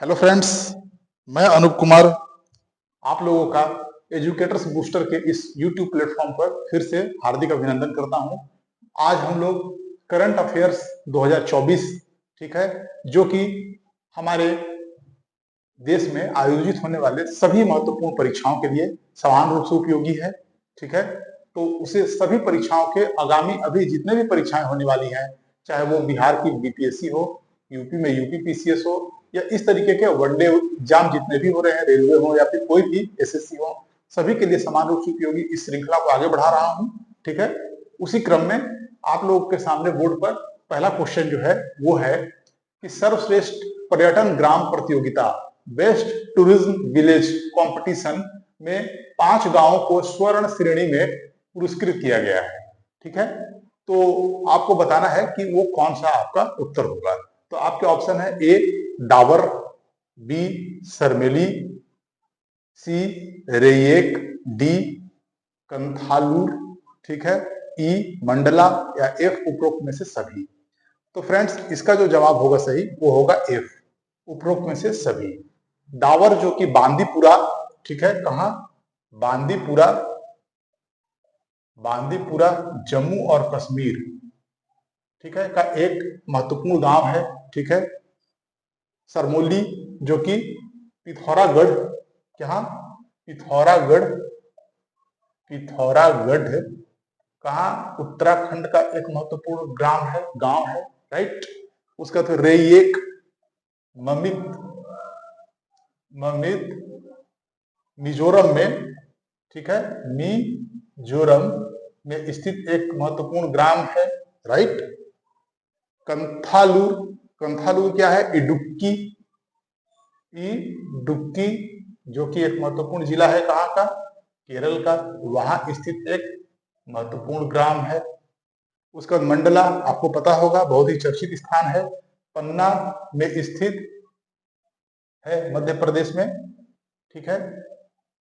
Hello friends, मैं अनूप कुमार आप लोगों का एजुकेटर्स बूस्टर के इस यूट्यूब प्लेटफॉर्म पर फिर से हार्दिक अभिनंदन करता हूं। आज हम लोग करंट अफेयर्स 2024 ठीक है, जो कि हमारे देश में आयोजित होने वाले सभी महत्वपूर्ण परीक्षाओं के लिए समान रूप से उपयोगी है। ठीक है, तो उसे सभी परीक्षाओं के आगामी अभी जितने भी परीक्षाएं होने वाली हैं, चाहे वो बिहार की बीपीएससी हो, यूपी में यूपीपीसीएस हो, या इस तरीके के वनडे एग्जाम जितने भी हो रहे हैं, रेलवे हो या फिर कोई भी एसएससी हो, सभी के लिए समान रूप से उपयोगी इस श्रृंखला को आगे बढ़ा रहा हूं। ठीक है, उसी क्रम में आप लोगों के सामने बोर्ड पर पहला क्वेश्चन जो है वो है कि सर्वश्रेष्ठ पर्यटन ग्राम प्रतियोगिता बेस्ट टूरिज्म विलेज कंपटीशन में 5 गांवों को स्वर्ण श्रेणी में पुरस्कृत किया गया है। ठीक है, तो आपको बताना है कि वो कौन सा आपका उत्तर होगा। तो आपके ऑप्शन है ए डाबर, बी सरमेली, सी रेयक, डी कंथालूर, ठीक है, ई मंडला, या एफ उपरोक्त में से सभी। तो फ्रेंड्स, इसका जो जवाब होगा सही वो होगा एफ, उपरोक्त में से सभी। डावर जो कि बांदीपुरा, ठीक है, कहां, बांदीपुरा, बांदीपुरा जम्मू और कश्मीर, ठीक है, का एक महत्वपूर्ण गांव है। ठीक है, सरमोली जो कि पिथौरागढ़, क्या, पिथौरागढ़, पिथौरागढ़ कहा, उत्तराखंड का एक महत्वपूर्ण ग्राम है, गांव है, राइट। उसका तो रेयक, ममित, ममित मिजोरम में, ठीक है, मिजोरम में स्थित एक महत्वपूर्ण ग्राम है, राइट। कंथालूर, कंथालूर क्या है, इडुक्की, इडुक्की जो कि एक महत्वपूर्ण जिला है, कहाँ का, केरल का, वहां स्थित एक महत्वपूर्ण ग्राम है। उसका मंडला आपको पता होगा, बहुत ही चर्चित स्थान है, पन्ना में स्थित है, मध्य प्रदेश में, ठीक है,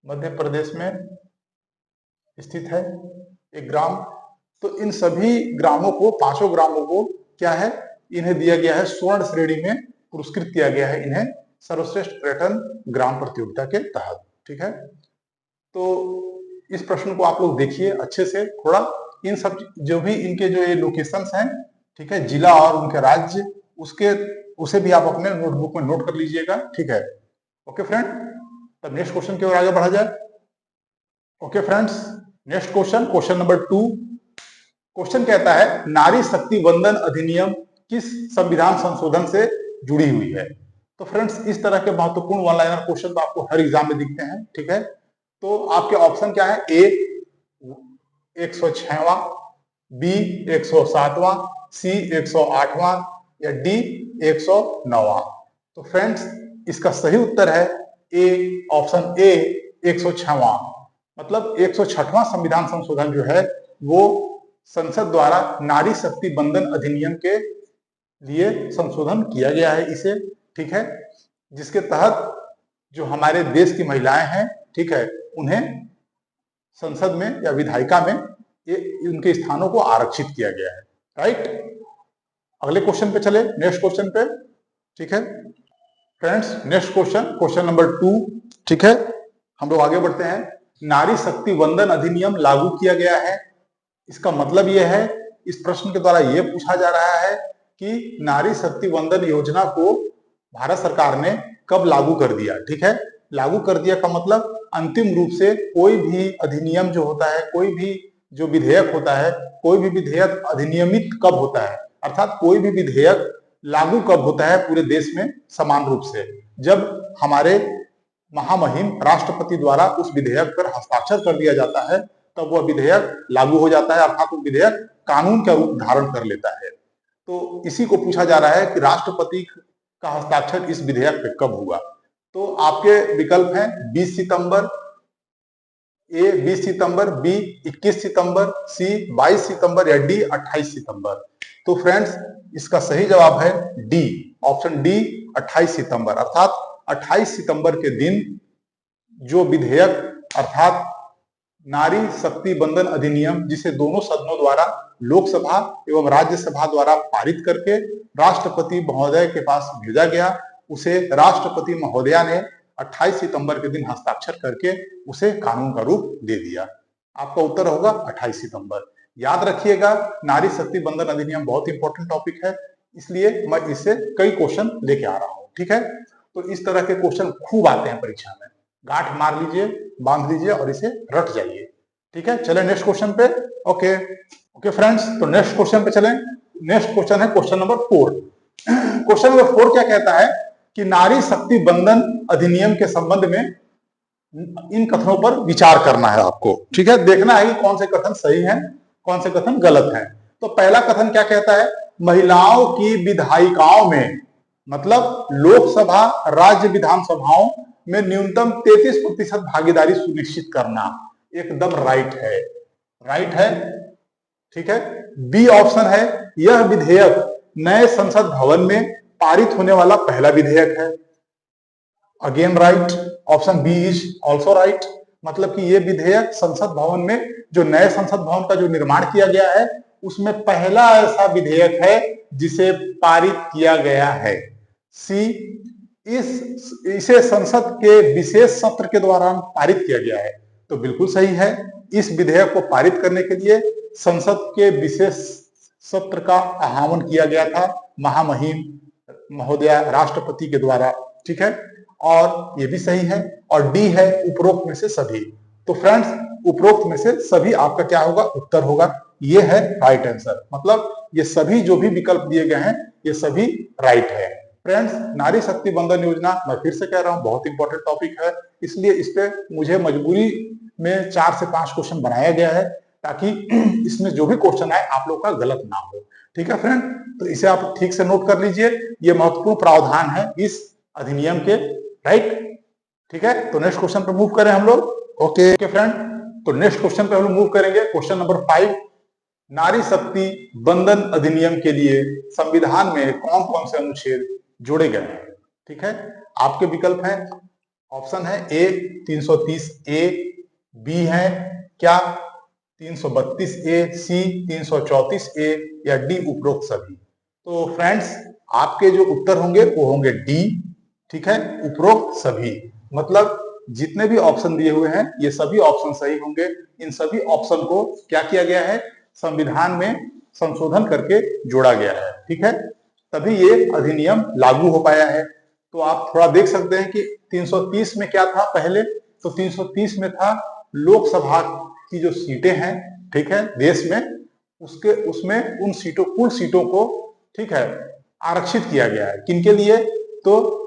मध्य प्रदेश में स्थित है एक ग्राम। तो इन सभी ग्रामों को, 5 ग्रामों को क्या है, इन्हें दिया गया है स्वर्ण श्रेणी में पुरस्कृत किया गया है इन्हें सर्वश्रेष्ठ पर्यटन ग्राम प्रतियोगिता के तहत। ठीक है, तो इस प्रश्न को आप लोग देखिए अच्छे से, थोड़ा इन सब जो भी इनके जो ये लोकेशंस हैं, ठीक है, जिला और उनके राज्य, उसके उसे भी आप अपने नोटबुक में नोट कर लीजिएगा। ठीक है, ओके फ्रेंड, तब नेक्स्ट क्वेश्चन की ओर आगे बढ़ा जाए। Okay friends, next question, question number 2। Question कहता है नारी शक्ति वंदन अधिनियम किस संविधान संशोधन से जुड़ी हुई है। तो फ्रेंड्स, इस तरह के महत्वपूर्ण वन लाइनर क्वेश्चन तो आपको हर एग्जाम में दिखते हैं। ठीक है, तो आपके ऑप्शन क्या है, ए 106वां, बी 107वां, सी 108वां, या डी 109वां। तो फ्रेंड्स, इसका सही उत्तर है ए, ऑप्शन ए 106वां। मतलब 106वां संविधान संशोधन जो है वो संसद द्वारा नारी शक्ति बंधन अधिनियम के लिए संशोधन किया गया है इसे। ठीक है, जिसके तहत जो हमारे देश की महिलाएं हैं, ठीक है, उन्हें संसद में या विधायिका में ये उनके स्थानों को आरक्षित किया गया है, राइट। अगले क्वेश्चन पे चले, नेक्स्ट क्वेश्चन पे। ठीक है friends, next question, question number 2। ठीक है, हम लोग आगे बढ़ते हैं। नारी शक्ति वंदन अधिनियम लागू किया गया है, इसका मतलब यह है, इस प्रश्न के द्वारा यह पूछा जा रहा है कि नारी शक्ति वंदन योजना को भारत सरकार ने कब लागू कर दिया। ठीक है, लागू कर दिया का मतलब अंतिम रूप से कोई भी अधिनियम जो होता है, कोई भी जो विधेयक होता है, कोई भी विधेयक अधिनियमित कब होता है, अर्थात कोई भी विधेयक लागू कब होता है पूरे देश में समान रूप से, जब हमारे महामहिम राष्ट्रपति द्वारा उस विधेयक पर हस्ताक्षर कर दिया जाता है, तब वह विधेयक लागू हो जाता है, अर्थात वो विधेयक कानून का रूप धारण कर लेता है। तो इसी को पूछा जा रहा है कि राष्ट्रपति का हस्ताक्षर इस विधेयक पे कब हुआ। तो आपके विकल्प हैं 20 सितंबर, ए 20 सितंबर, बी 21 सितंबर, सी 22 सितंबर, या डी 28 सितंबर। तो फ्रेंड्स, इसका सही जवाब है डी, ऑप्शन डी 28 सितंबर। अर्थात 28 सितंबर के दिन जो विधेयक अर्थात नारी शक्ति बंधन अधिनियम, जिसे दोनों सदनों द्वारा, लोकसभा एवं राज्यसभा द्वारा पारित करके राष्ट्रपति महोदय के पास भेजा गया, उसे राष्ट्रपति महोदया ने 28 सितंबर के दिन हस्ताक्षर करके उसे कानून का रूप दे दिया। आपका उत्तर होगा 28 सितंबर। याद रखिएगा, नारी शक्ति बंधन अधिनियम बहुत इंपॉर्टेंट टॉपिक है, इसलिए मैं इससे कई क्वेश्चन लेके आ रहा हूँ। ठीक है, तो इस तरह के क्वेश्चन खूब आते हैं परीक्षा में, गांठ मार लीजिए, बांध लीजिए और इसे रट जाइए। ठीक है, चले नेक्स्ट क्वेश्चन पे। ओके फ्रेंड्स, तो नेक्स्ट क्वेश्चन पे चलें। नेक्स्ट क्वेश्चन है क्वेश्चन नंबर 4। क्वेश्चन नंबर 4 क्या कहता है कि नारी शक्ति बंधन अधिनियम के संबंध में इन कथनों पर विचार करना है आपको। ठीक है, देखना है कि कौन से कथन सही हैं, कौन से कथन गलत हैं। तो पहला कथन क्या कहता है, महिलाओं की विधायिकाओं में, मतलब लोकसभा राज्य विधानसभाओं में न्यूनतम 33% भागीदारी सुनिश्चित करना। एकदम राइट है, राइट है। ठीक है, बी ऑप्शन है, यह विधेयक नए संसद भवन में पारित होने वाला पहला विधेयक है। Again right, option B is also right, मतलब कि यह विधेयक संसद भवन में, जो नए संसद भवन का जो निर्माण किया गया है, उसमें पहला ऐसा विधेयक है जिसे पारित किया गया है। सी, इसे संसद के विशेष सत्र के दौरान पारित किया गया है, तो बिल्कुल सही है। इस विधेयक को पारित करने के लिए संसद के विशेष सत्र का आह्वान किया गया था महामहिम महोदया राष्ट्रपति के द्वारा। ठीक है, और ये भी सही है। और डी है उपरोक्त में से सभी। तो फ्रेंड्स, उपरोक्त में से सभी आपका क्या होगा, उत्तर होगा। ये है राइट आंसर, मतलब ये सभी जो भी विकल्प दिए गए हैं ये सभी राइट है। फ्रेंड्स, नारी शक्ति बंधन योजना, मैं फिर से कह रहा हूं, बहुत इंपॉर्टेंट टॉपिक है, इसलिए इस पे मुझे मजबूरी में 4 से 5 क्वेश्चन बनाया गया है, ताकि इसमें जो भी क्वेश्चन आए आप लोग का गलत ना हो। ठीक है फ्रेंड, तो इसे आप ठीक से नोट कर लीजिए, ये महत्वपूर्ण प्रावधान है इस अधिनियम के। राइट, ठीक है, तो नेक्स्ट क्वेश्चन पे मूव करें हम लोग। ओके फ्रेंड, तो नेक्स्ट क्वेश्चन पे हम लोग मूव करेंगे। क्वेश्चन नंबर 5, नारी शक्ति बंधन अधिनियम के लिए संविधान में कौन कौन से अनुच्छेद जोड़े गए हैं। ठीक है, आपके विकल्प हैं, ऑप्शन है ए 330 ए, बी है क्या 332 ए, सी 334 ए, या डी उपरोक्त सभी। तो फ्रेंड्स, आपके जो उत्तर होंगे वो होंगे डी। ठीक है, उपरोक्त सभी, मतलब जितने भी ऑप्शन दिए हुए हैं ये सभी ऑप्शन सही होंगे। इन सभी ऑप्शन को क्या किया गया है, संविधान में संशोधन करके जोड़ा गया है। ठीक है, तभी ये अधिनियम लागू हो पाया है। तो आप थोड़ा देख सकते हैं कि 330 में क्या था पहले, तो 330 में था लोकसभा की जो सीटें हैं, ठीक है, देश में, उसमें उन सीटों, कुल सीटों को, ठीक है, आरक्षित किया गया है। किनके लिए, तो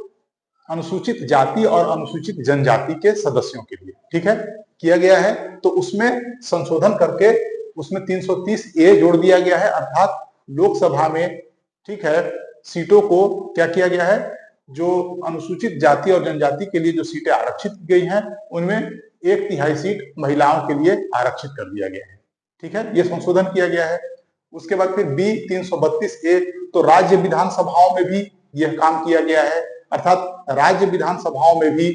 अनुसूचित जाति और अनुसूचित जनजाति के सदस्यों के लिए, ठीक है, किया गया है। तो उसमें संशोधन करके उसमें 330 ए जोड़ दिया गया है, अर्थात लोकसभा में, ठीक है, सीटों को क्या किया गया है, जो अनुसूचित जाति और जनजाति के लिए जो सीटें आरक्षित की गई हैं उनमें 1/3 सीट महिलाओं के लिए आरक्षित कर दिया गया है। ठीक है, ये संशोधन किया गया है। उसके बाद फिर बी 332 ए, तो राज्य विधानसभाओं में भी यह काम किया गया है, अर्थात राज्य विधानसभाओं में भी,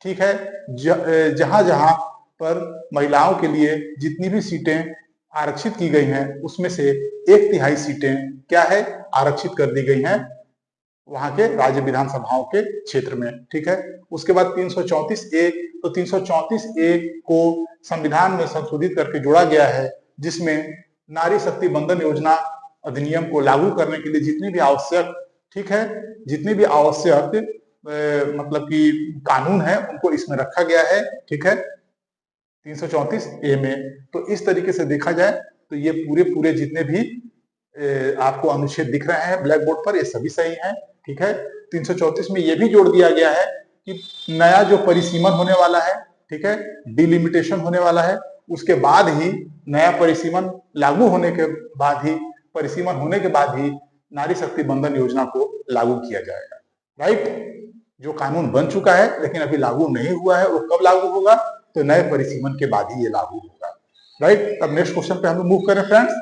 ठीक है, जहां जहां पर महिलाओं के लिए जितनी भी सीटें आरक्षित की गई हैं उसमें से 1/3 सीटें क्या है, आरक्षित कर दी गई हैं वहां के राज्य विधानसभाओं के क्षेत्र में। ठीक है, उसके बाद 334 ए, तो 334 ए को संविधान में संशोधित करके जोड़ा गया है, जिसमें नारी शक्ति बंधन योजना अधिनियम को लागू करने के लिए जितनी भी आवश्यक, ठीक है, जितनी भी आवश्यक मतलब कि कानून है उनको इसमें रखा गया है। ठीक है, 334 ए में। तो इस तरीके से देखा जाए तो ये पूरे जितने भी आपको अनुच्छेद दिख रहे हैं ब्लैक बोर्ड पर, ये सभी सही हैं। ठीक है, 334 में ये भी जोड़ दिया गया है कि नया जो परिसीमन होने वाला है, ठीक है, डिलिमिटेशन होने वाला है, उसके बाद ही नया परिसीमन लागू होने के बाद ही, परिसीमन होने के बाद ही नारी शक्ति बंधन योजना को लागू किया जाएगा। राइट, जो कानून बन चुका है लेकिन अभी लागू नहीं हुआ है, वो कब लागू होगा, तो नए परिसीमन के बाद ही ये लागू होगा। राइट, अब नेक्स्ट क्वेश्चन पे हम मूव करें फ्रेंड्स।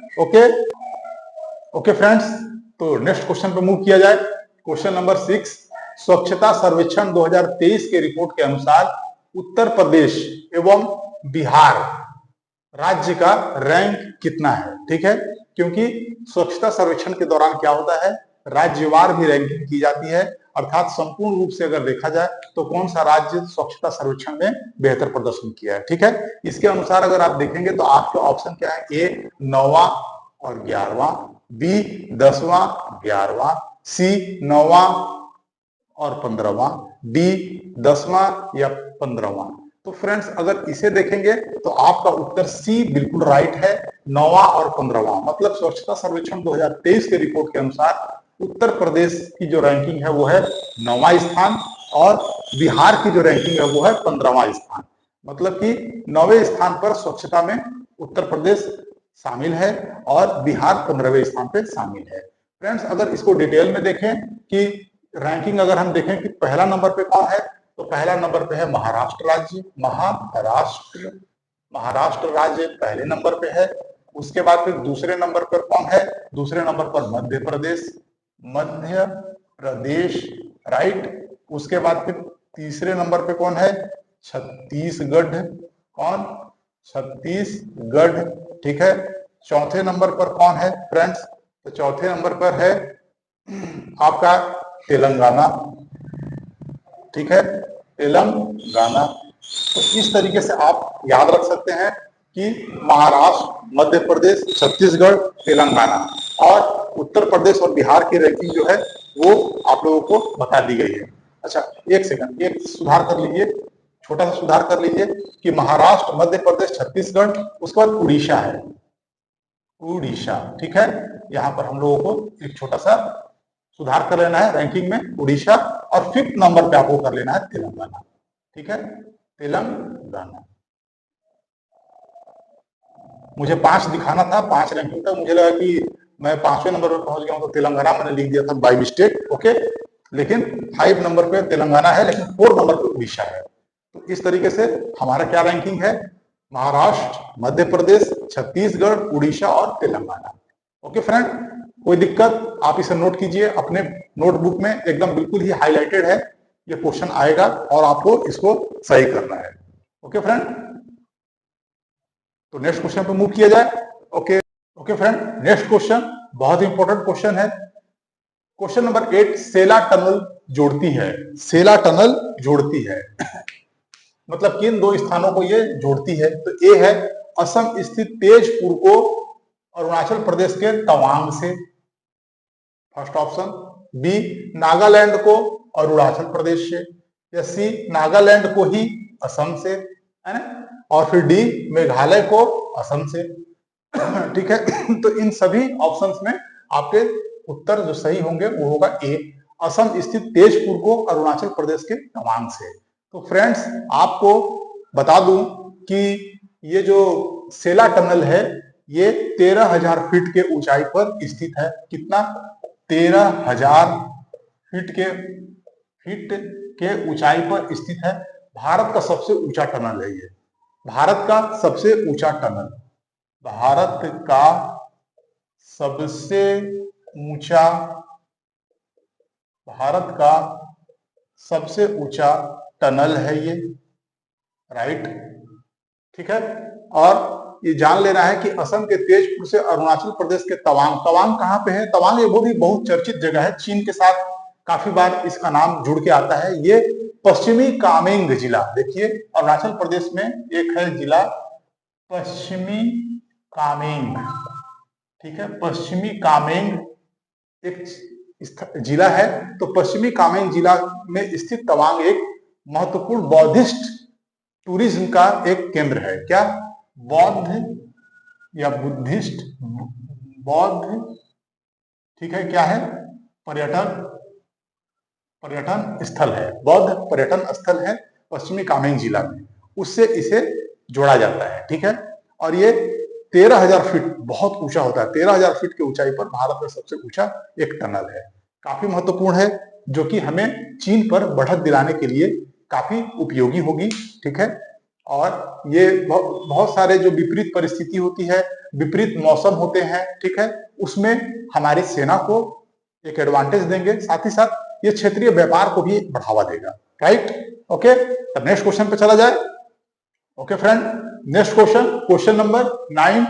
ओके फ्रेंड्स, तो नेक्स्ट क्वेश्चन पे मूव किया जाए। क्वेश्चन नंबर 6, स्वच्छता सर्वेक्षण 2023 के रिपोर्ट के अनुसार उत्तर प्रदेश एवं बिहार राज्य का रैंक कितना है। ठीक है, क्योंकि स्वच्छता सर्वेक्षण के दौरान क्या होता है, राज्यवार भी रैंकिंग की जाती है, अर्थात संपूर्ण रूप से अगर देखा जाए तो कौन सा राज्य स्वच्छता सर्वेक्षण में बेहतर प्रदर्शन किया है। ठीक है, इसके अनुसार अगर आप देखेंगे तो आपके ऑप्शन क्या है, ए 9वां और 11वां, बी 10वां 11वां, सी 9वां और 15वां, डी 10वां या 15वां। तो फ्रेंड्स अगर इसे देखेंगे तो आपका उत्तर सी बिल्कुल राइट है, 9वां और 15वां। मतलब स्वच्छता सर्वेक्षण 2023 के रिपोर्ट के अनुसार उत्तर प्रदेश की जो रैंकिंग है वो है 9वां स्थान और बिहार की जो रैंकिंग है वो है 15वां स्थान। मतलब कि 9वें स्थान पर स्वच्छता में उत्तर प्रदेश शामिल है और बिहार 15वें स्थान पर शामिल है। फ्रेंड्स अगर इसको डिटेल में देखें कि रैंकिंग अगर हम देखें कि पहला नंबर पे कौन है, तो पहला नंबर पे है महाराष्ट्र राज्य। महाराष्ट्र राज्य पहले नंबर पे है। उसके बाद फिर दूसरे नंबर पर कौन है, दूसरे नंबर पर मध्य प्रदेश राइट। उसके बाद फिर तीसरे नंबर पे कौन है, छत्तीसगढ़। कौन, छत्तीसगढ़। ठीक है, चौथे नंबर पर कौन है फ्रेंड्स, तो चौथे नंबर पर है आपका तेलंगाना। ठीक है, तेलंगाना। तो इस तरीके से आप याद रख सकते हैं कि महाराष्ट्र, मध्य प्रदेश, छत्तीसगढ़, तेलंगाना और उत्तर प्रदेश और बिहार की रैंकिंग जो है वो आप लोगों को बता दी गई है। अच्छा एक सेकंड, एक सुधार कर लीजिए, छोटा सा सुधार कर लीजिए कि महाराष्ट्र, मध्य प्रदेश, छत्तीसगढ़, उसके बाद उड़ीसा है, उड़ीसा। ठीक है, यहाँ पर हम लोगों को एक छोटा सा सुधार कर लेना है रैंकिंग में, उड़ीसा। और 5th नंबर पे आपको कर लेना है तेलंगाना। ठीक है, तेलंगाना। मुझे 5 दिखाना था, 5 रैंकिंग था, मुझे लगा कि मैं 5वें नंबर पर पहुंच गया हूं तो तेलंगाना मैंने लिख दिया था बाय मिस्टेक। ओके, लेकिन 5 नंबर पे तेलंगाना है, लेकिन 4 नंबर पे उड़ीसा है। तो इस तरीके से हमारा क्या रैंकिंग है, महाराष्ट्र, मध्य प्रदेश, छत्तीसगढ़, उड़ीसा और तेलंगाना। ओके फ्रेंड, कोई दिक्कत, आप इसे नोट कीजिए अपने नोटबुक में, एकदम बिल्कुल ही हाईलाइटेड है, ये क्वेश्चन आएगा और आपको इसको सही करना है। ओके फ्रेंड, तो नेक्स्ट क्वेश्चन पे मूव किया जाए। ओके फ्रेंड, नेक्स्ट क्वेश्चन बहुत इंपॉर्टेंट क्वेश्चन है। क्वेश्चन नंबर 8, सेला टनल जोड़ती है। सेला टनल जोड़ती है मतलब किन दो स्थानों को ये जोड़ती है, तो ए है असम स्थित तेजपुर को अरुणाचल प्रदेश के तवांग से, फर्स्ट ऑप्शन। बी नागालैंड को अरुणाचल प्रदेश से, या सी नागालैंड को ही असम से, है ना, और फिर डी मेघालय को असम से। ठीक है, तो इन सभी ऑप्शंस में आपके उत्तर जो सही होंगे वो होगा ए, असम स्थित तेजपुर को अरुणाचल प्रदेश के तवांग से। तो फ्रेंड्स आपको बता दूं कि ये जो सेला टनल है ये 13,000 फीट के ऊंचाई पर स्थित है। कितना, 13,000 फीट के ऊंचाई पर स्थित है। भारत का सबसे ऊंचा टनल है ये, भारत का सबसे ऊंचा टनल, भारत का सबसे ऊंचा, भारत का सबसे ऊंचा टनल है ये, राइट। ठीक है, और ये जान लेना है कि असम के तेजपुर से अरुणाचल प्रदेश के तवांग, तवांग कहां पे है, तवांग ये वो भी बहुत चर्चित जगह है, चीन के साथ काफी बार इसका नाम जुड़ के आता है। ये पश्चिमी कामेंग जिला, देखिए अरुणाचल प्रदेश में एक है जिला पश्चिमी कामेंग। ठीक है, पश्चिमी कामेंग एक जिला है। तो पश्चिमी कामेंग जिला में स्थित तवांग एक महत्वपूर्ण बौद्धिस्ट टूरिज्म का एक केंद्र है। क्या, बौद्ध या बुद्धिस्ट, बौद्ध, ठीक है, क्या है, पर्यटन स्थल है, बौद्ध पर्यटन स्थल है पश्चिमी कामेंग जिला में, उससे इसे जोड़ा जाता है। ठीक है, और ये 13,000 फीट बहुत ऊंचा होता है, 13,000 फीट की ऊंचाई पर भारत में सबसे ऊंचा एक टनल है, काफी महत्वपूर्ण है, जो कि हमें चीन पर बढ़त दिलाने के लिए काफी उपयोगी होगी। ठीक है, और ये बहुत सारे जो विपरीत परिस्थिति होती है, विपरीत मौसम होते हैं, ठीक है, उसमें हमारी सेना को एक एडवांटेज देंगे, साथ ही साथ ये क्षेत्रीय व्यापार को भी बढ़ावा देगा, राइट। ओके, तो नेक्स्ट क्वेश्चन पे चला जाए। Okay friend, next question, question number 9,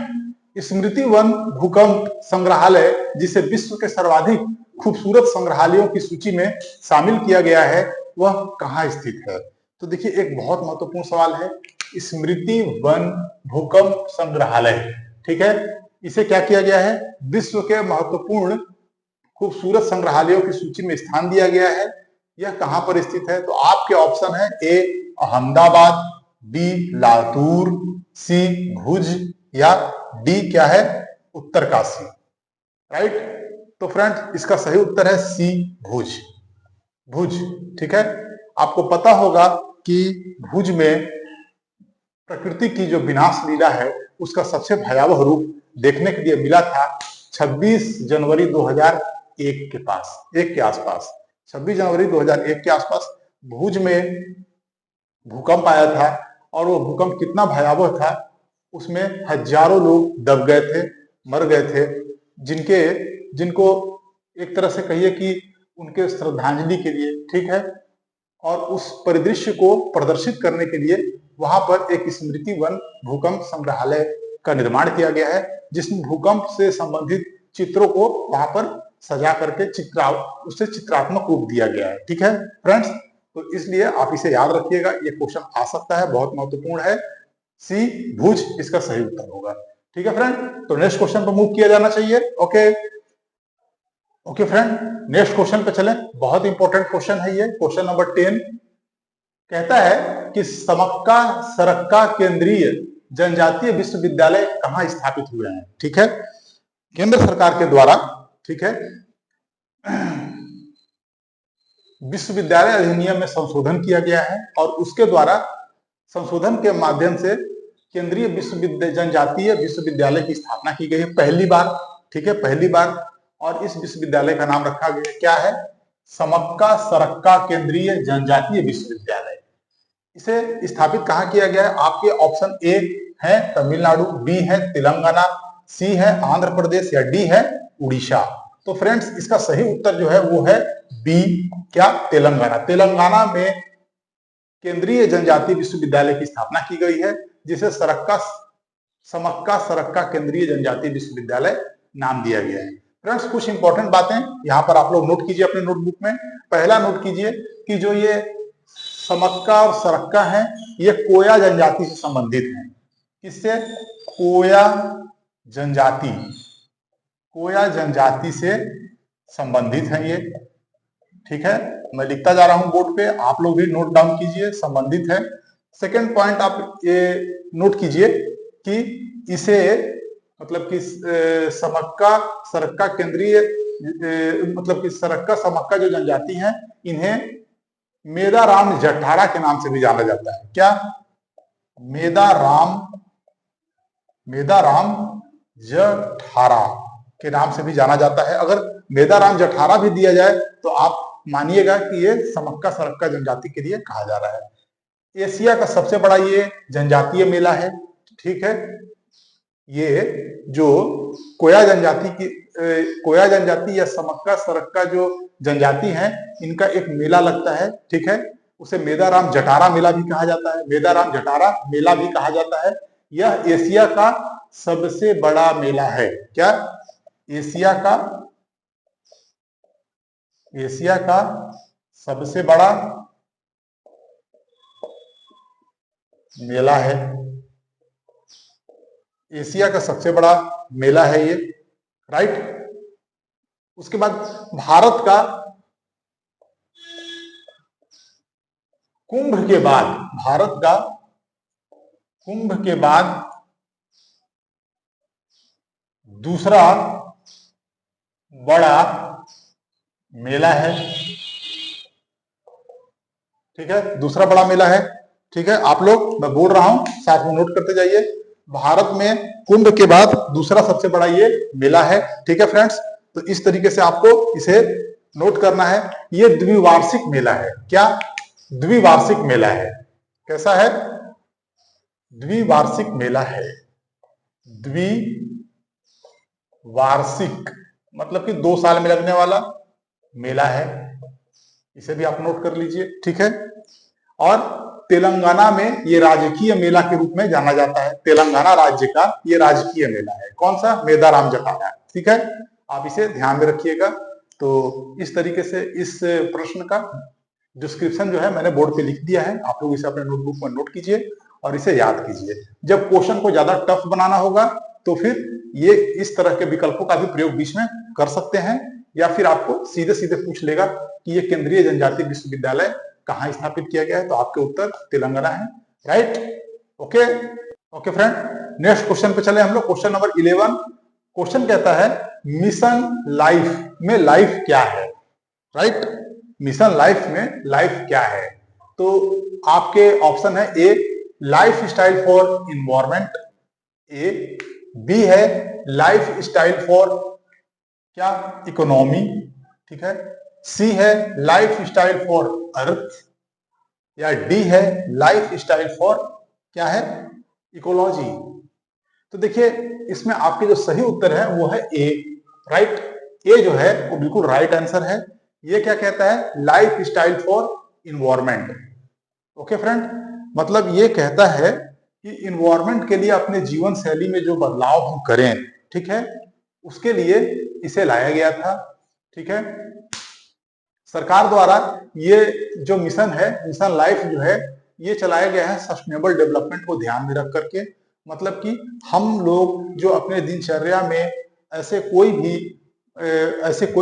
स्मृति वन भूकंप संग्रहालय, जिसे विश्व के सर्वाधिक खूबसूरत संग्रहालयों की सूची में शामिल किया गया है, वह कहाँ स्थित है? तो देखिए, एक बहुत महत्वपूर्ण सवाल है। स्मृति वन भूकंप संग्रहालय, ठीक है, इसे क्या किया गया है? विश्व के महत्वपूर्ण खूबसूरत संग्रहालयों की सूची में स्थान दिया गया है। यह कहां पर स्थित है? तो आपके ऑप्शन है ए अहमदाबाद, बी लातूर, सी भुज, या डी क्या है? उत्तरकाशी। राइट। तो फ्रेंड, इसका सही उत्तर है सी भुज। भुज, ठीक है। आपको पता होगा कि भुज में प्रकृति की जो विनाश लीला है, उसका सबसे भयावह रूप देखने के लिए मिला था 26 जनवरी 2001 के पास, एक के आसपास, 26 जनवरी 2001 के आसपास भुज में भूकंप आया था। और वो भूकंप कितना भयावह था, उसमें हजारों लोग दब गए थे, मर गए थे, जिनको एक तरह से कहिए कि उनके श्रद्धांजलि के लिए, ठीक है, और उस परिदृश्य को प्रदर्शित करने के लिए वहां पर एक स्मृति वन भूकंप संग्रहालय का निर्माण किया गया है, जिसमें भूकंप से संबंधित चित्रों को वहां पर सजा करके उसे चित्रात्मक रूप दिया गया है। ठीक है फ्रेंड्स, तो इसलिए आप इसे याद रखिएगा, ये क्वेश्चन आ सकता है, बहुत महत्वपूर्ण है। सी भुज इसका सही उत्तर होगा। ठीक है फ्रेंड, तो नेक्स्ट क्वेश्चन पर मूव किया जाना चाहिए। ओके फ्रेंड, नेक्स्ट क्वेश्चन पे चलें। बहुत इंपॉर्टेंट क्वेश्चन है ये, क्वेश्चन नंबर 10 कहता है कि समक्का सरक्का केंद्रीय जनजातीय विश्वविद्यालय कहाँ स्थापित हुए हैं। ठीक है, केंद्र सरकार के द्वारा, ठीक है, विश्वविद्यालय अधिनियम में संशोधन किया गया है और उसके द्वारा संशोधन के माध्यम से केंद्रीय जनजातीय विश्वविद्यालय की स्थापना की गई है पहली बार। ठीक है, पहली बार। और इस विश्वविद्यालय का नाम रखा गया क्या है? समक्का सरक्का केंद्रीय जनजातीय विश्वविद्यालय। इसे स्थापित कहाँ किया गया है? आपके ऑप्शन ए है तमिलनाडु, बी है तेलंगाना, सी है आंध्र प्रदेश, या डी है उड़ीसा। तो फ्रेंड्स, इसका सही उत्तर जो है वो है बी, क्या? तेलंगाना। तेलंगाना में केंद्रीय जनजातीय विश्वविद्यालय की स्थापना की गई है, जिसे समक्का सरक्का केंद्रीय जनजातीय विश्वविद्यालय नाम दिया गया है। फ्रेंड्स, कुछ इंपॉर्टेंट बातें यहाँ पर आप लोग नोट कीजिए अपने नोटबुक में। पहला नोट कीजिए कि जो ये समक्का और सरक्का है, ये कोया जनजाति से संबंधित है। किससे? कोया जनजाति, कोया जनजाति से संबंधित है ये। ठीक है, मैं लिखता जा रहा हूं बोर्ड पे, आप लोग भी नोट डाउन कीजिए, संबंधित है। सेकंड पॉइंट आप ये नोट कीजिए कि इसे मतलब कि समक्का सरक्का केंद्रीय मतलब कि सरक्का समक्का जो जनजाति हैं, इन्हें मेदाराम जठारा के नाम से भी जाना जाता है। क्या? मेदाराम जठारा के नाम से भी जाना जाता है। अगर मेदाराम जठारा भी दिया जाए तो आप मानिएगा कि ये समक्का सरक्का जनजाति के लिए कहा जा रहा है। एशिया का सबसे बड़ा ये जनजातीय मेला है। ठीक है, ये जो कोया जनजाति या समक्का सरक्का जो जनजाति है, इनका एक मेला लगता है। ठीक है, उसे मेदाराम जठारा मेला भी कहा जाता है, मेदाराम जठारा मेला भी कहा जाता है। यह एशिया का सबसे बड़ा मेला है। क्या? एशिया का सबसे बड़ा मेला है, एशिया का सबसे बड़ा मेला है ये। राइट। उसके बाद भारत का कुंभ के बाद दूसरा बड़ा मेला है। ठीक है, दूसरा बड़ा मेला है। ठीक है, आप लोग, मैं बोल रहा हूं, साथ में नोट करते जाइए। भारत में कुंभ के बाद दूसरा सबसे बड़ा ये मेला है। ठीक है फ्रेंड्स, तो इस तरीके से आपको इसे नोट करना है। ये द्विवार्षिक मेला है। क्या? द्विवार्षिक मेला है। कैसा है? द्विवार्षिक मेला है। द्विवार्षिक मतलब कि 2 साल में लगने वाला मेला है। इसे भी आप नोट कर लीजिए। ठीक है, और तेलंगाना में ये राजकीय मेला के रूप में जाना जाता है। तेलंगाना राज्य का ये राजकीय मेला है। कौन सा? मेदाराम जतारा। ठीक है, आप इसे ध्यान में रखिएगा। तो इस तरीके से इस प्रश्न का डिस्क्रिप्शन जो है मैंने बोर्ड पे लिख दिया है, आप लोग इसे अपने नोटबुक में नोट कीजिए और इसे याद कीजिए। जब क्वेश्चन को ज्यादा टफ बनाना होगा तो फिर ये इस तरह के विकल्पों का भी प्रयोग बीच में कर सकते हैं, या फिर आपको सीधे सीधे पूछ लेगा कि ये केंद्रीय जनजातीय विश्वविद्यालय कहाँ स्थापित किया गया है, तो आपके उत्तर तेलंगाना है। Right, okay okay friend, next question पे चले हम लोग। Question number 11। क्वेश्चन कहता है मिशन लाइफ में लाइफ क्या है। राइट, मिशन लाइफ में लाइफ क्या है? तो आपके ऑप्शन है A life style for environment, A B है लाइफ स्टाइल फॉर क्या इकोनॉमी, ठीक है, सी है लाइफ स्टाइल फॉर अर्थ, या डी है लाइफ स्टाइल फॉर क्या है इकोलॉजी। तो देखिए इसमें आपके जो सही उत्तर है वो है ए। राइट, ए जो है वो बिल्कुल राइट आंसर है। ये क्या कहता है? Life style for environment. Okay friend, मतलब ये कहता है कि इन्वायरमेंट के लिए अपने जीवन शैली में जो बदलाव हम करें, ठीक है, उसके लिए इसे लाया गया था। ठीक है, सरकार द्वारा ये जो मिशन है, मिशन लाइफ जो है, ये चलाया गया है सस्टेनेबल डेवलपमेंट को ध्यान में रख करके। मतलब कि हम लोग जो अपने दिनचर्या में ऐसे कोई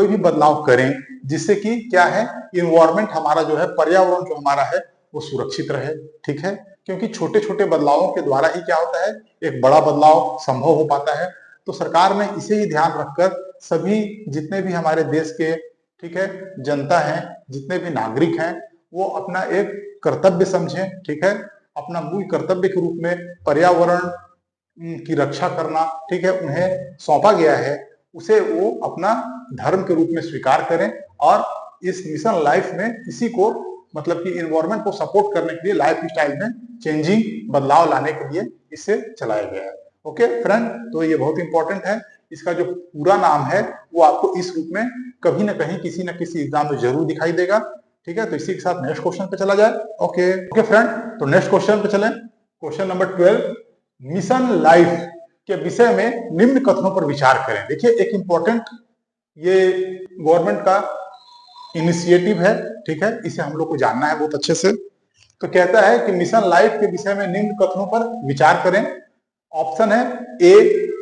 भी बदलाव करें जिससे कि क्या है, इन्वायरमेंट हमारा जो है, पर्यावरण जो हमारा है वो सुरक्षित रहे। ठीक है, क्योंकि छोटे छोटे बदलावों के द्वारा ही क्या होता है, एक बड़ा बदलाव संभव हो पाता है। तो सरकार ने इसे ही ध्यान रखकर सभी जितने भी हमारे देश के, ठीक है, जनता है, जितने भी नागरिक हैं, वो अपना एक कर्तव्य समझें, ठीक है, अपना मूल कर्तव्य के रूप में पर्यावरण की रक्षा करना, ठीक है, उन्हें सौंपा गया है, उसे वो अपना धर्म के रूप में स्वीकार करें। और इस मिशन लाइफ में इसी को, मतलब कि इन्वायरमेंट को सपोर्ट करने के लिए, लाइफ स्टाइल में चेंजिंग, बदलाव लाने के लिए इसे चलाया गया है। ओके फ्रेंड, तो ये बहुत इंपॉर्टेंट है। इसका जो पूरा नाम है वो आपको इस रूप में कभी ना कहीं किसी न किसी एग्जाम में जरूर दिखाई देगा। ठीक है, तो इसी के साथ नेक्स्ट क्वेश्चन पे चला जाए। ओके ओके फ्रेंड, तो नेक्स्ट क्वेश्चन पे चलें। क्वेश्चन नंबर 12, मिशन लाइफ के विषय में निम्न कथनों पर विचार करें। देखिए एक इंपॉर्टेंट ये गवर्नमेंट का इनिशिएटिव है, ठीक है, इसे हम लोग को जानना है बहुत अच्छे से। तो कहता है कि मिशन लाइफ के विषय में निम्न कथनों पर विचार करें। ऑप्शन है ए,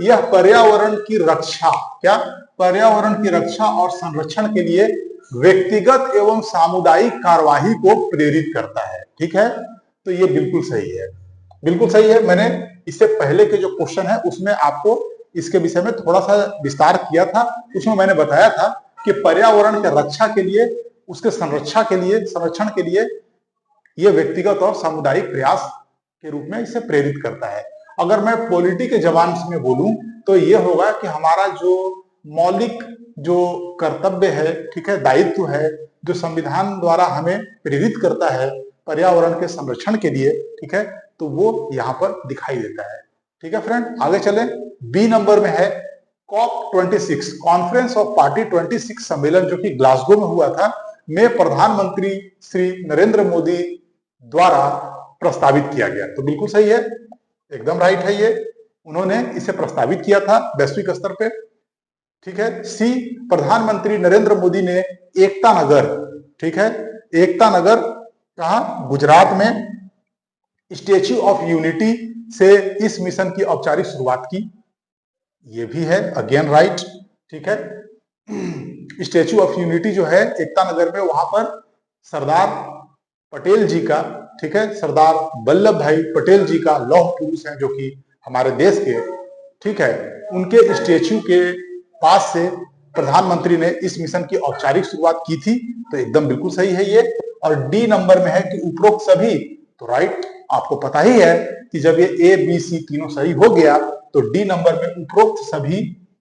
यह पर्यावरण की रक्षा, क्या पर्यावरण की रक्षा और संरक्षण के लिए व्यक्तिगत एवं सामुदायिक कार्यवाही को प्रेरित करता है। ठीक है, तो ये बिल्कुल सही है, बिल्कुल सही है। मैंने इससे पहले के जो क्वेश्चन है उसमें आपको इसके विषय में थोड़ा सा विस्तार किया था। उसमें मैंने बताया था कि पर्यावरण के रक्षा के लिए, उसके संरक्षण के लिए ये व्यक्तिगत और सामुदायिक प्रयास के रूप में इसे प्रेरित करता है। अगर मैं पॉलिटी के जबान में बोलूं तो ये होगा कि हमारा जो मौलिक जो कर्तव्य है, ठीक है, दायित्व है, जो संविधान द्वारा हमें प्रेरित करता है पर्यावरण के संरक्षण के लिए, ठीक है, तो वो यहाँ पर दिखाई देता है। ठीक है फ्रेंड, आगे चले। बी नंबर में है COP26, कॉन्फ्रेंस ऑफ पार्टी 26 सम्मेलन, जो कि ग्लासगो में हुआ था, में प्रधानमंत्री श्री नरेंद्र मोदी द्वारा प्रस्तावित किया गया। तो बिल्कुल सही है, एकदम राइट है, ये उन्होंने इसे प्रस्तावित किया था वैश्विक स्तर पे। ठीक है, सी, प्रधानमंत्री नरेंद्र मोदी ने एकता नगर, ठीक है, एकता नगर कहाँ, गुजरात में, स्टेच्यू ऑफ यूनिटी से इस मिशन की औपचारिक शुरुआत की। ये भी है अगेन राइट। ठीक है, स्टेच्यू ऑफ यूनिटी जो है एकता नगर में, वहां पर सरदार पटेल जी का, ठीक है, सरदार वल्लभ भाई पटेल जी का लौह पुरुष है जो कि हमारे देश के, ठीक है, उनके स्टेच्यू के पास से प्रधानमंत्री ने इस मिशन की औपचारिक शुरुआत की थी। तो एकदम बिल्कुल सही है ये। और डी नंबर में है कि उपरोक्त सभी, तो राइट, आपको पता ही है कि जब ये ए बी सी तीनों सही हो गया तो डी नंबर में उपरोक्त सभी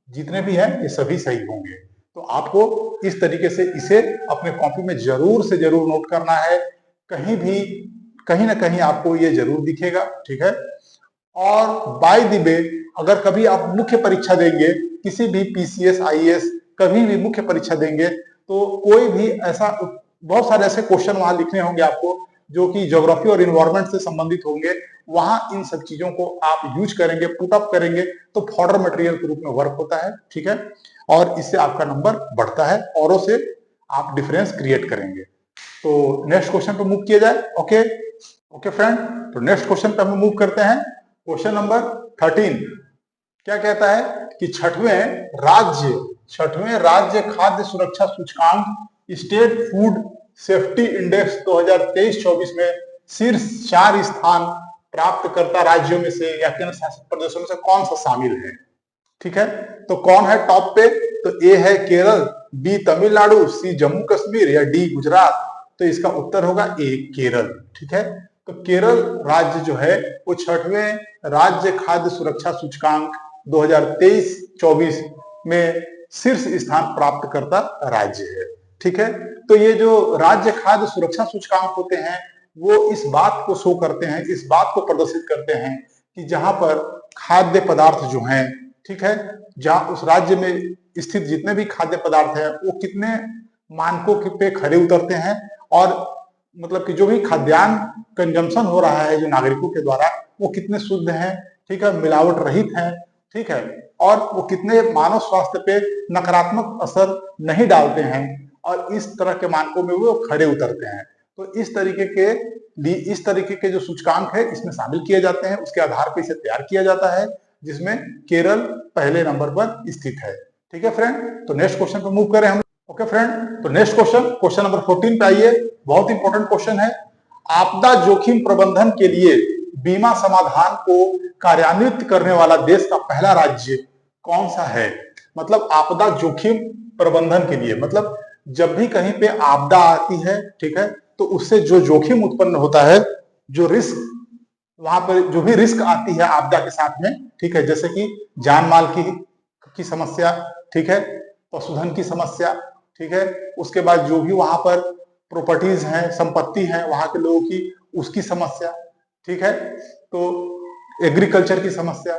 जितने भी हैं ये सभी सही होंगे। तो आपको इस तरीके से इसे अपने कॉपी में जरूर से जरूर नोट करना है, कहीं भी कहीं ना कहीं आपको ये जरूर दिखेगा। ठीक है, और बाय द वे अगर कभी आप मुख्य परीक्षा देंगे, किसी भी PCS IAS कभी भी मुख्य परीक्षा देंगे, तो कोई भी ऐसा, बहुत सारे ऐसे क्वेश्चन वहां लिखने होंगे आपको जो कि ज्योग्राफी और इन्वायरमेंट से संबंधित होंगे, वहां इन सब चीजों को आप यूज करेंगे, पुट अप करेंगे तो फॉर्डर मटेरियल के रूप में वर्क होता है, ठीक है। और इससे आपका नंबर बढ़ता है, औरों से आप डिफरेंस क्रिएट करेंगे। तो नेक्स्ट क्वेश्चन पे मूव किया जाए। ओके ओके फ्रेंड, तो नेक्स्ट क्वेश्चन पे हम मूव करते हैं। क्वेश्चन नंबर 13 क्या कहता है कि छठवें राज्य खाद्य सुरक्षा सूचकांक स्टेट फूड सेफ्टी इंडेक्स 2023-24 में शीर्ष 4 स्थान प्राप्त करता राज्यों में से या केंद्र शासित प्रदेशों में से कौन सा शामिल है, ठीक है। तो कौन है टॉप पे? तो ए है केरल, बी तमिलनाडु, सी जम्मू कश्मीर या डी गुजरात। तो इसका उत्तर होगा ए केरल, ठीक है। तो केरल राज्य जो है वो छठवें राज्य खाद्य सुरक्षा सूचकांक 2023-24 में शीर्ष स्थान प्राप्त करता राज्य है, ठीक है। तो ये जो राज्य खाद्य सुरक्षा सूचकांक होते हैं वो इस बात को शो करते हैं, इस बात को प्रदर्शित करते हैं कि जहां पर खाद्य पदार्थ जो हैं, ठीक है, जहां उस राज्य में स्थित जितने भी खाद्य पदार्थ हैं वो कितने मानकों पे खरे उतरते हैं, और मतलब कि जो भी खाद्यान्न कंजम्पशन हो रहा है जो नागरिकों के द्वारा वो कितने शुद्ध हैं, ठीक है, मिलावट रहित हैं, ठीक है, और वो कितने मानव स्वास्थ्य पे नकारात्मक असर नहीं डालते हैं, और इस तरह के मानकों में वो खरे उतरते हैं। तो इस तरीके के जो सूचकांक है इसमें शामिल किए जाते हैं, उसके आधार पर इसे तैयार किया जाता है, जिसमें केरल पहले नंबर पर स्थित है, ठीक है फ्रेंड। तो नेक्स्ट क्वेश्चन पर मूव करें हम। ओके फ्रेंड, तो नेक्स्ट क्वेश्चन नंबर 14 पे आइए। बहुत इंपॉर्टेंट क्वेश्चन है। आपदा जोखिम प्रबंधन के लिए बीमा समाधान को कार्यान्वित करने वाला देश का पहला राज्य कौन सा है? मतलब आपदा जोखिम प्रबंधन के लिए, मतलब जब भी कहीं पे आपदा आती है, ठीक है, तो उससे जो जोखिम उत्पन्न होता है, जो रिस्क वहां पर जो भी रिस्क आती है आपदा के साथ में, ठीक है, जैसे कि जान माल की समस्या, ठीक है, पशुधन की समस्या, ठीक है, उसके बाद जो भी वहां पर प्रॉपर्टीज हैं, संपत्ति है वहां के लोगों की, उसकी समस्या, ठीक है, तो एग्रीकल्चर की समस्या,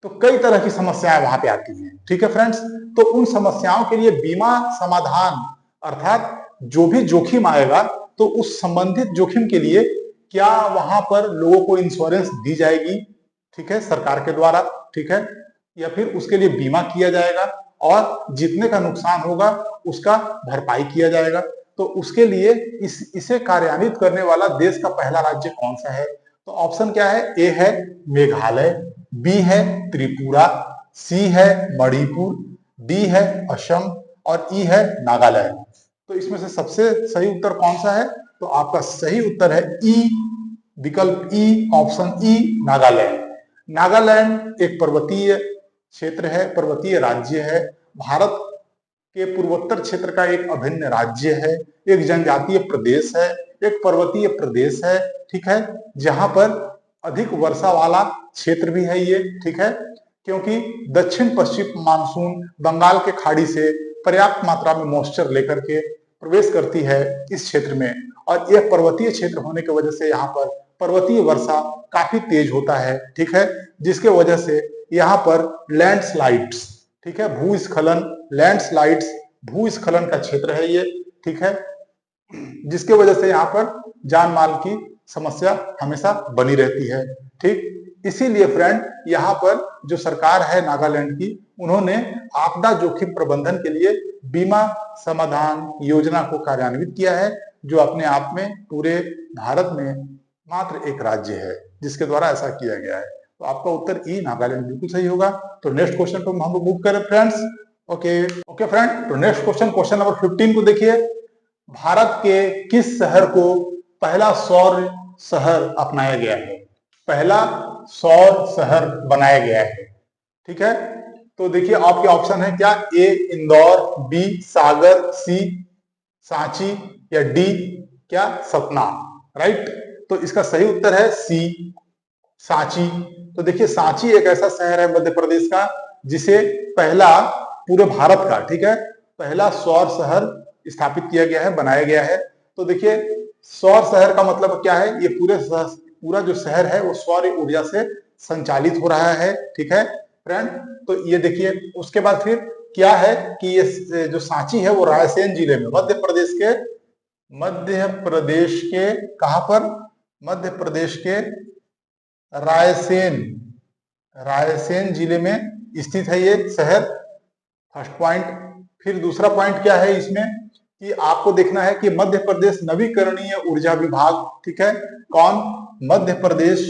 तो कई तरह की समस्याएं वहां पे आती हैं, ठीक है फ्रेंड्स। तो उन समस्याओं के लिए बीमा समाधान, अर्थात जो भी जोखिम आएगा तो उस संबंधित जोखिम के लिए क्या वहां पर लोगों को इंश्योरेंस दी जाएगी, ठीक है, सरकार के द्वारा, ठीक है, या फिर उसके लिए बीमा किया जाएगा और जितने का नुकसान होगा उसका भरपाई किया जाएगा। तो उसके लिए इसे कार्यान्वित करने वाला देश का पहला राज्य कौन सा है? तो ऑप्शन क्या है? ए है मेघालय, बी है त्रिपुरा, सी है मणिपुर, डी है असम और ई है नागालैंड। तो इसमें से सबसे सही उत्तर कौन सा है? तो आपका सही उत्तर है ई, विकल्प ई, ऑप्शन ई, नागालैंड। नागालैंड एक पर्वतीय क्षेत्र है, पर्वतीय राज्य है, भारत के पूर्वोत्तर क्षेत्र का एक अभिन्न राज्य है, एक जनजातीय प्रदेश है, एक पर्वतीय प्रदेश है, ठीक है, जहां पर अधिक वर्षा वाला क्षेत्र भी है ये, ठीक है, क्योंकि दक्षिण पश्चिम मानसून बंगाल के खाड़ी से पर्याप्त मात्रा में मॉइस्चर लेकर के प्रवेश करती है इस क्षेत्र में, और यह पर्वतीय क्षेत्र होने की वजह से यहाँ पर पर्वतीय वर्षा काफी तेज होता है, ठीक है, जिसके वजह से यहाँ पर लैंडस्लाइड्स, ठीक है, भूस्खलन, लैंडस्लाइड्स भूस्खलन का क्षेत्र है ये, ठीक है, जिसके वजह से यहाँ पर जान माल की समस्या हमेशा बनी रहती है, ठीक। इसीलिए फ्रेंड यहाँ पर जो सरकार है नागालैंड की, उन्होंने आपदा जोखिम प्रबंधन के लिए बीमा समाधान योजना को कार्यान्वित किया है, जो अपने आप में पूरे भारत में मात्र एक राज्य है जिसके द्वारा ऐसा किया गया है। तो आपका उत्तर ई, नागालैंड बिल्कुल सही होगा। तो नेक्स्ट क्वेश्चन पर हम मूव करें फ्रेंड्स। ओके फ्रेंड, तो नेक्स्ट क्वेश्चन नंबर 15 को देखिए। भारत के किस शहर को पहला सौर शहर अपनाया गया है? पहला सौर शहर बनाया गया है, ठीक है। तो देखिए आपके ऑप्शन है क्या? ए इंदौर, बी सागर, सी सांची या डी क्या सतना, राइट। तो इसका सही उत्तर है सी, सांची। तो देखिए सांची एक ऐसा शहर है मध्य प्रदेश का जिसे पहला पूरे भारत का, ठीक है, पहला सौर शहर स्थापित किया गया है, बनाया गया है। तो देखिए सौर शहर का मतलब क्या है? ये पूरा जो शहर है वो सौर ऊर्जा से संचालित हो रहा है, ठीक है फ्रेंड। तो ये देखिए उसके बाद फिर क्या है कि ये जो सांची है वो रायसेन जिले में, मध्य प्रदेश के मध्य प्रदेश के कहां पर? मध्य प्रदेश के रायसेन, रायसेन जिले में स्थित है ये शहर। First point. फिर दूसरा पॉइंट क्या है इसमें कि आपको देखना है कि मध्य प्रदेश नवीकरणीय ऊर्जा विभाग, ठीक है, कौन? मध्य प्रदेश,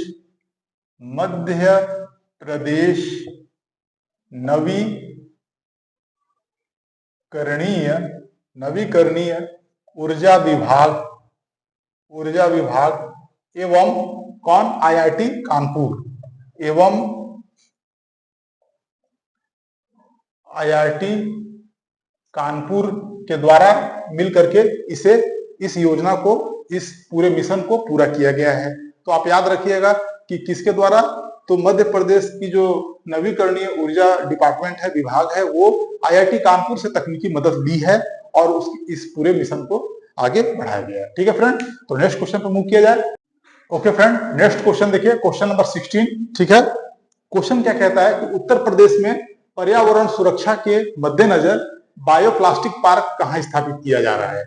मध्य प्रदेश नवीकरणीय ऊर्जा विभाग, ऊर्जा विभाग एवं कौन? आईआईटी कानपुर, एवं आईआईटी कानपुर के द्वारा मिलकर के इस योजना को, इस पूरे मिशन को पूरा किया गया है। तो आप याद रखिएगा कि किसके द्वारा? तो मध्य प्रदेश की जो नवीकरणीय ऊर्जा डिपार्टमेंट है, विभाग है, वो आईआईटी कानपुर से तकनीकी मदद ली है और इस पूरे मिशन को आगे बढ़ाया गया है। ठीक है फ्रेंड, तो नेक्स्ट क्वेश्चन पर मूव किया जाए। ओके फ्रेंड, नेक्स्ट क्वेश्चन देखिए, क्वेश्चन नंबर 16। ठीक है, क्वेश्चन क्या कहता है कि उत्तर प्रदेश में पर्यावरण सुरक्षा के मद्देनजर बायोप्लास्टिक पार्क कहां स्थापित किया जा रहा है?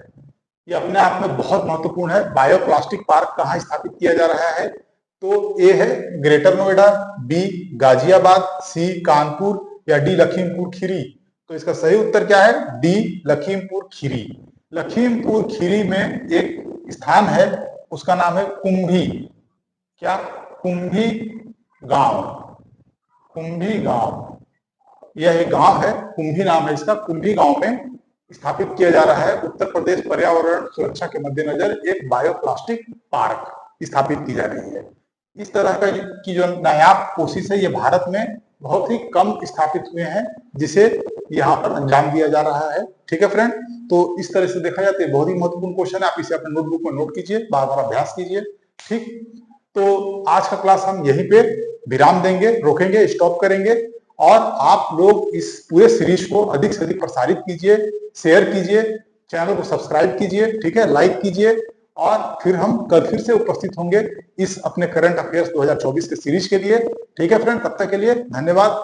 ये अपने आप में बहुत महत्वपूर्ण है। बायोप्लास्टिक पार्क कहां स्थापित किया जा रहा है? तो ए है ग्रेटर नोएडा, बी गाजियाबाद, सी कानपुर या डी लखीमपुर खीरी। तो इसका सही उत्तर क्या है? डी लखीमपुर खीरी। लखीमपुर खीरी में एक स्थान है, उसका नाम है कुंभी। क्या? कुंभी गांव। कुंभी गांव, यह एक गांव है, कुंभी नाम है इसका। कुंभी गांव में स्थापित किया जा रहा है उत्तर प्रदेश पर्यावरण सुरक्षा के मद्देनजर एक बायोप्लास्टिक पार्क स्थापित की जा रही है। इस तरह का की जो नायाब कोशिश है, ये भारत में बहुत ही कम स्थापित हुए हैं, जिसे यहाँ पर अंजाम दिया जा रहा है। ठीक है फ्रेंड, तो इस तरह से देखा जाए तो बहुत ही महत्वपूर्ण क्वेश्चन है। आप इसे अपने नोटबुक में नोट कीजिए, बार बार अभ्यास कीजिए। ठीक, तो आज का क्लास हम यहीं पे विराम देंगे, रोकेंगे, स्टॉप करेंगे। और आप लोग इस पूरे सीरीज को अधिक से अधिक प्रसारित कीजिए, शेयर कीजिए, चैनल को सब्सक्राइब कीजिए, ठीक है, लाइक कीजिए। और फिर हम कल फिर से उपस्थित होंगे इस अपने करंट अफेयर्स 2024 के सीरीज के लिए। ठीक है फ्रेंड, तब तक के लिए धन्यवाद।